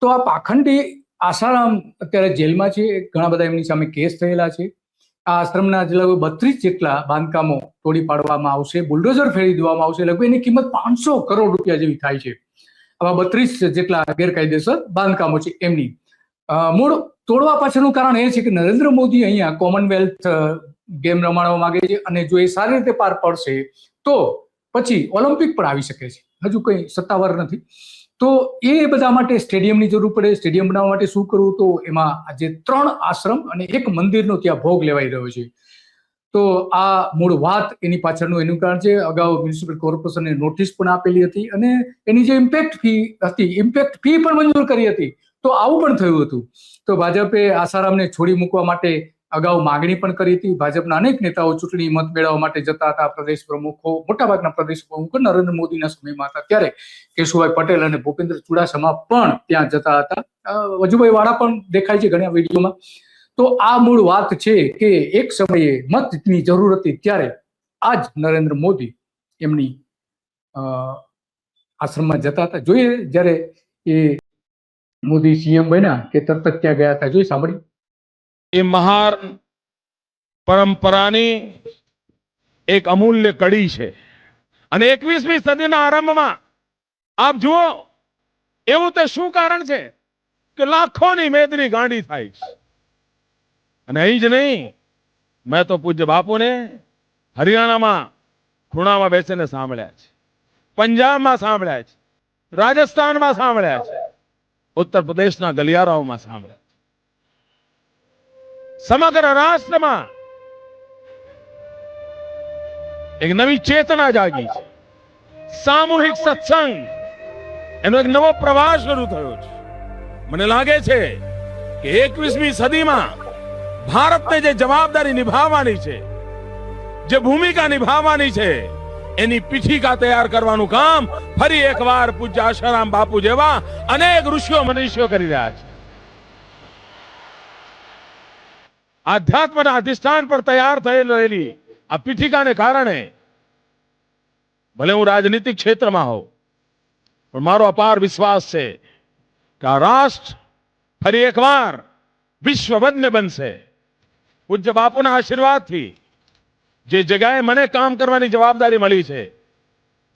તો આ પાખંડી આસારામ અત્યારે જેલમાં છે. ઘણા બધા એમની સામે કેસ થયેલા છે. આ આશ્રમના લગભગ 32 જેટલા બાંધકામો તોડી પાડવામાં આવશે, બુલડોઝર ફેરવી દેવામાં આવશે. લગભગ એની કિંમત 500 કરોડ રૂપિયા જેવી થાય છે. આવા 32 જેટલા ગેરકાયદેસર બાંધકામો છે એમની. મૂળ તોડવા પાછળનું કારણ એ છે કે નરેન્દ્ર મોદી અહીંયા કોમનવેલ્થ ગેમ રમાડવા માંગે છે, અને જો એ સારી રીતે પાર પડશે તો પછી ઓલિમ્પિક પણ આવી શકે છે. હજુ કંઈ સત્તાવાર નથી. તો એ બધા માટે સ્ટેડિયમની જરૂર પડે. સ્ટેડિયમ બનાવવા માટે શું કરવું? તો એમાં આજે 3 આશ્રમ અને 1 મંદિરનો ત્યાં ભોગ લેવાઈ રહ્યો છે. તો આ મૂળ વાત એની પાછળનું એનું કારણ છે. અગાઉ મ્યુનિસિપલ કોર્પોરેશને નોટિસ પણ આપેલી હતી અને એની જે ઇમ્પેક્ટ ફી હતી, ઇમ્પેક્ટ ફી પણ મંજૂર કરી હતી. તો આવું પણ થયું હતું. તો ભાજપે આસારામને છોડી મૂકવા માટે અગાઉ માગણી પણ કરી હતી. ભાજપના અનેક નેતાઓ ચૂંટણી મત મેળવવા માટે જતા હતા. પ્રદેશ પ્રમુખો, મોટાભાગના પ્રદેશ પ્રમુખો નરેન્દ્ર મોદીના સમયમાં હતા ત્યારે કેશુભાઈ પટેલ અને ભૂપેન્દ્ર ચુડાસમા પણ ત્યાં જતા હતા. વજુભાઈ વાળા પણ દેખાય છે ઘણા વિડીયોમાં. તો આ મૂળ વાત છે કે એક સમયે મતની જરૂર હતી ત્યારે આજ નરેન્દ્ર મોદી એમની આશ્રમમાં જતા હતા. જોઈએ જ્યારે એ મોદી સીએમ બન્યા કે તરત જ ત્યાં ગયા હતા. જોઈ સાંભળી. એ મહાન પરંપરાની એક અમૂલ્ય કડી છે અને 21મી સદીના આરંભમાં આપ જુઓ એવું તે શું કારણ છે કે લાખોની મેદની ગાંડી થાય છે. અને અહીં જ નહીં, મેં તો પૂજ્ય બાપુને હરિયાણામાં ખૂણામાં બેસીને સાંભળ્યા છે, પંજાબમાં સાંભળ્યા છે, રાજસ્થાનમાં સાંભળ્યા છે, ઉત્તર પ્રદેશના ગલિયારાઓમાં સાંભળ્યા. સમગ્ર રાષ્ટ્રમાં એક નવી ચેતના જાગી છે. સામૂહિક સત્સંગ એનો એક નવો પ્રવાહ શરૂ થયો છે. મને લાગે છે કે 21મી સદીમાં ભારતને જે જવાબદારી નિભાવવાની છે, જે ભૂમિકા નિભાવવાની છે, એની પીઠિકા તૈયાર કરવાનું કામ ફરી એકવાર પૂજ્ય આશારામ બાપુ જેવા અનેક ઋષિઓ મનીષીઓ કરી રહ્યા છે. આધ્યાત્મના અધિષ્ઠાન પર તૈયાર થયેલી આ પીઠિકાને કારણે ભલે હું રાજનીતિક ક્ષેત્રમાં હોઉં, પણ મારો અપાર વિશ્વાસ છે કે આ રાષ્ટ્ર ફરી એકવાર વિશ્વવંદ્ય બનશે. પૂજ્ય બાપુના આશીર્વાદથી જે જગ્યાએ મને કામ કરવાની જવાબદારી મળી છે,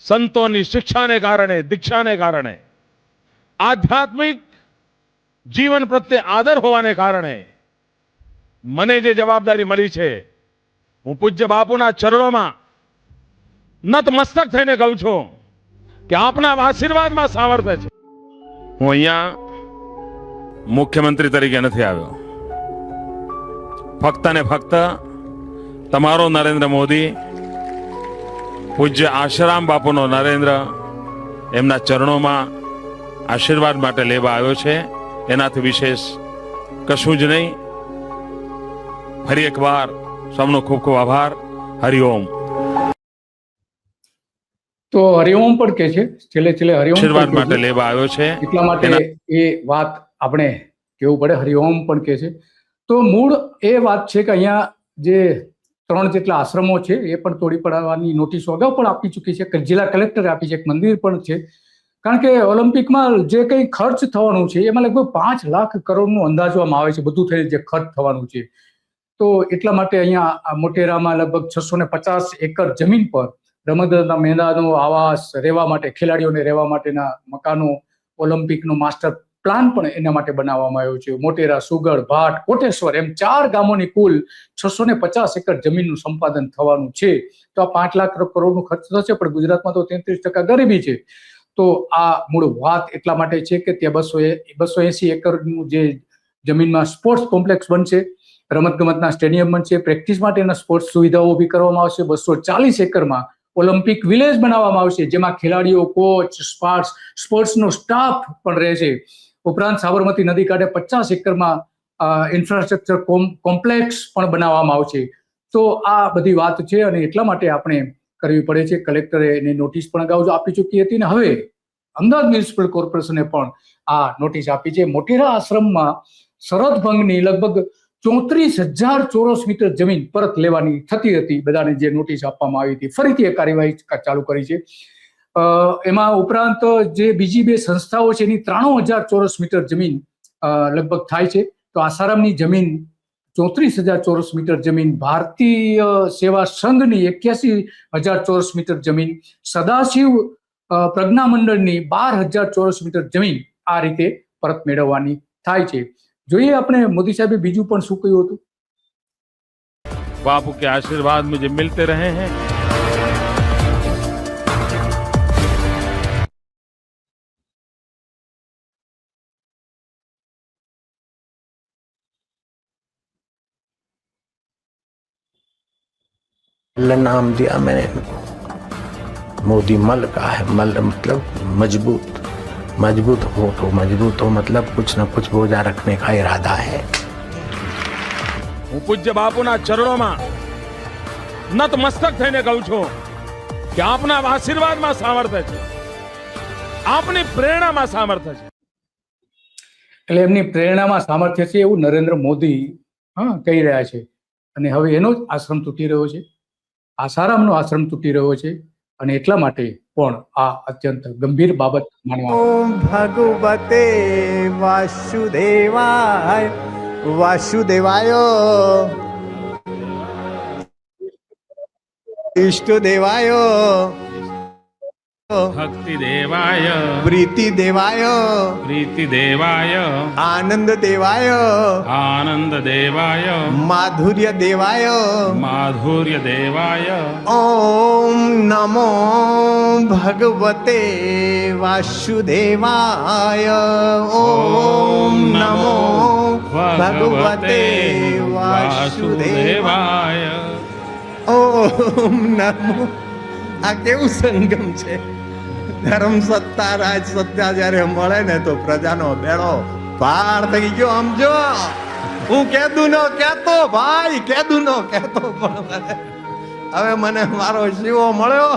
સંતોની શિક્ષાને કારણે, દીક્ષાને કારણે, આધ્યાત્મિક જીવન પ્રત્યે આદર હોવાને કારણે મને જે જવાબદારી મળી છે, હું પૂજ્ય બાપુના ચરણોમાં નતમસ્તક થઈને કહું છું કે આપના આશીર્વાદમાં સામર્થ્ય છે. હું અહીંયા મુખ્યમંત્રી તરીકે નથી આવ્યો. ફક્ત ને ફક્ત તમારો નરેન્દ્ર મોદી, પૂજ્ય આશારામ બાપુનો નરેન્દ્ર, એમના ચરણોમાં આશીર્વાદ માટે લેવા આવ્યો છે. એનાથી વિશેષ કશું જ નહીં. ફરી એકવાર સૌનો ખૂબ ખૂબ આભાર. હરિઓમ. તો હરિઓમ પણ કે છે, છેલ્લે હરિઓમ આશીર્વાદ માટે લેવા આવ્યો છે. એટલા માટે એ વાત આપણે કેવું પડે. હરિઓમ પણ કે છે. તો મૂળ એ વાત છે કે અહીંયા જે 3 જેટલા આશ્રમો છે એ પણ તોડી પાડવાની નોટિસો અગાઉ પણ આપી ચૂકી છે. જિલ્લા કલેક્ટરે આપી છે. એક મંદિર પણ છે. કારણ કે ઓલિમ્પિકમાં જે કંઈ ખર્ચ થવાનું છે એમાં લગભગ 5 લાખ કરોડનું અંદાજવામાં આવે છે, બધું થઈ જે ખર્ચ થવાનું છે. તો એટલા માટે અહીંયા મોટેરામાં લગભગ 650 એકર જમીન પર રમતગમતના મેદાનો, આવાસ, રહેવા માટે, ખેલાડીઓને રહેવા માટેના મકાનો, ઓલિમ્પિકનો માસ્ટર પ્લાન પણ એના માટે બનાવવામાં આવ્યો છે. મોટેરા, સુગડ, ભાટ, કોટેશ્વર એમ 4 ગામોની કુલ 650 એકર જમીનનું સંપાદન થવાનું છે. તો આ 5 લાખ કરોડનું ખર્ચ થશે, પણ ગુજરાતમાં તો 33% ગરીબી છે. તો આ મૂળ વાત એટલા માટે છે કે ત્યાં 280 એકરનું જે જમીનમાં સ્પોર્ટ્સ કોમ્પ્લેક્સ બનશે, રમતગમતના સ્ટેડિયમ બનશે, પ્રેક્ટિસ માટેના સ્પોર્ટ્સ સુવિધાઓ ઊભી કરવામાં આવશે. 240 એકરમાં ઓલિમ્પિક વિલેજ બનાવવામાં આવશે, જેમાં ખેલાડીઓ, કોચ, સ્પોર્ટ્સનો સ્ટાફ પણ રહેશે. ઉપરાંત સાબરમતી નદી કાંઠે 50 એકરમાં ઇન્ફ્રાસ્ટ્રક્ચર કોમ્પ્લેક્સ પણ બનાવવામાં આવશે. તો આ બધી વાત છે અને એટલા માટે આપણે કરવી પડે છે. કલેક્ટરે એની નોટિસ પણ અગાઉ આપી ચૂકી હતી અને હવે અમદાવાદ મ્યુનિસિપલ કોર્પોરેશને પણ આ નોટિસ આપી છે. મોટેરા આશ્રમમાં શરત ભંગની લગભગ 34,000 ચોરસ મીટર જમીન પરત લેવાની થતી હતી. બધાને જે નોટિસ આપવામાં આવી હતી, ફરીથી એ કાર્યવાહી ચાલુ કરી છે. એમાં ઉપરાંત જે બીજી બે સંસ્થાઓ છે એની 93,000 ચોરસ મીટર જમીન લગભગ થાય છે. તો આસારામની જમીન 34,000 ચોરસ મીટર જમીન, ભારતીય સેવા સંઘની 81,000 ચોરસ મીટર જમીન, સદાશિવ પ્રજ્ઞા મંડળની 12,000 ચોરસ મીટર જમીન આ રીતે પરત મેળવવાની થાય છે. જોઈએ આપણે મોદી સાહેબે બીજું પણ શું કહ્યું હતું. बापू के आशीर्वाद मुझे मिलते रहे हैं. मल्ल नाम दिया मैंने, मोदी मल का है. मल्ल मतलब मजबूत. मजबूत हो तो मजबूत हो मतलब कुछ न कुछ बोझा रखने का इरादा है. હું પૂજ્ય બાપુના ચરણોમાં નતમસ્તક થઈને કહું છું કે આપના આશીર્વાદમાં સામર્થ્ય છે, આપની પ્રેરણામાં સામર્થ્ય છે. એટલે એમની પ્રેરણામાં સામર્થ્ય છે એવું નરેન્દ્ર મોદી કહી રહ્યા છે. અને હવે એનો જ આશ્રમ તૂટી રહ્યો છે, આસારામનો આશ્રમ તૂટી રહ્યો છે. અને એટલા માટે પણ આ અત્યંત ગંભીર બાબત માનવામાં. ओम भगवते वासुदेवाय वासुदेवाय इष्टदेवाय ભક્તિ દેવાય, प्रीति देवाय પ્રીતિ દેવાય, आनंद देवाय આનંદ દેવાય, माधुर्य देवाय માધુર્ય દેવાય. ओम नमो भगवते वासुदेवाय. ओम नमो भगवते वासुदेवाय. ओम नमो. આ કેવું સંગમ છે. ધર્મ સત્તા રાજ સત્તા જ્યારે મળે ને તો પ્રજાનો બેડો પાર થઈ ગયો. સમજો, હું કેદું નો કહેતો ભાઈ, કેદું નો કહેતો, પણ હવે મને મારો શિવો મળ્યો.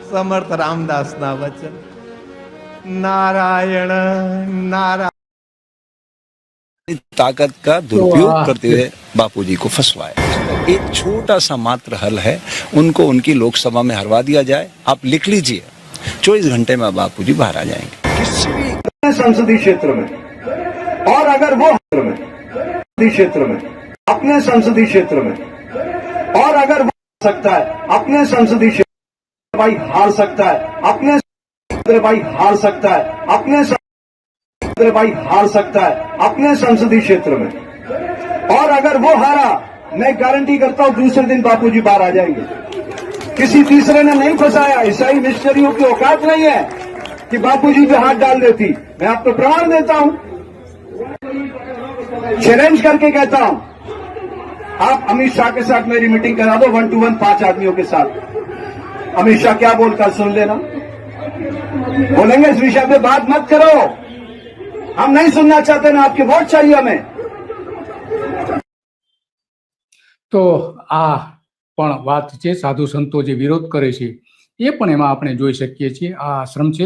સમર્થ રામદાસ ના વચન. नारायण नारायण ताकत का दुरुपयोग करते हुए बापूजी को फंसवाया. एक छोटा सा मात्र हल है, उनको उनकी लोकसभा में हरवा दिया जाए. आप लिख लीजिए, 24 घंटे में बापूजी बाहर आ जाएंगे. किसी भी संसदीय क्षेत्र में, और अगर वो क्षेत्र में अपने संसदीय क्षेत्र में, और अगर वो सकता है अपने संसदीय क्षेत्र भाई हार सकता है, अपने भाई हार सकता है, अपने भाई हार सकता है अपने संसदीय क्षेत्र में, और अगर वो हारा मैं गारंटी करता हूं दूसरे दिन बापूजी बाहर आ जाएंगे. किसी तीसरे ने नहीं फंसाया. ईसाई मिशनरियों की औकात नहीं है कि बापूजी पे हाथ डाल देती. मैं आपको प्रमाण देता हूं, चैलेंज करके कहता हूं. आप अमित शाह के साथ मेरी मीटिंग करा दो 1-to-1 5 आदमियों के साथ. अमित शाह क्या बोलता सुन लेना. बोलेंगे इस विषय पे बात मत करो, हम नहीं सुनना चाहते ना, आपके वोट चाहिए हमें. તો આ પણ વાત છે. સાધુ સંતો જે વિરોધ કરે છે એ પણ એમાં આપણે જોઈ શકીએ છીએ. આ આશ્રમ છે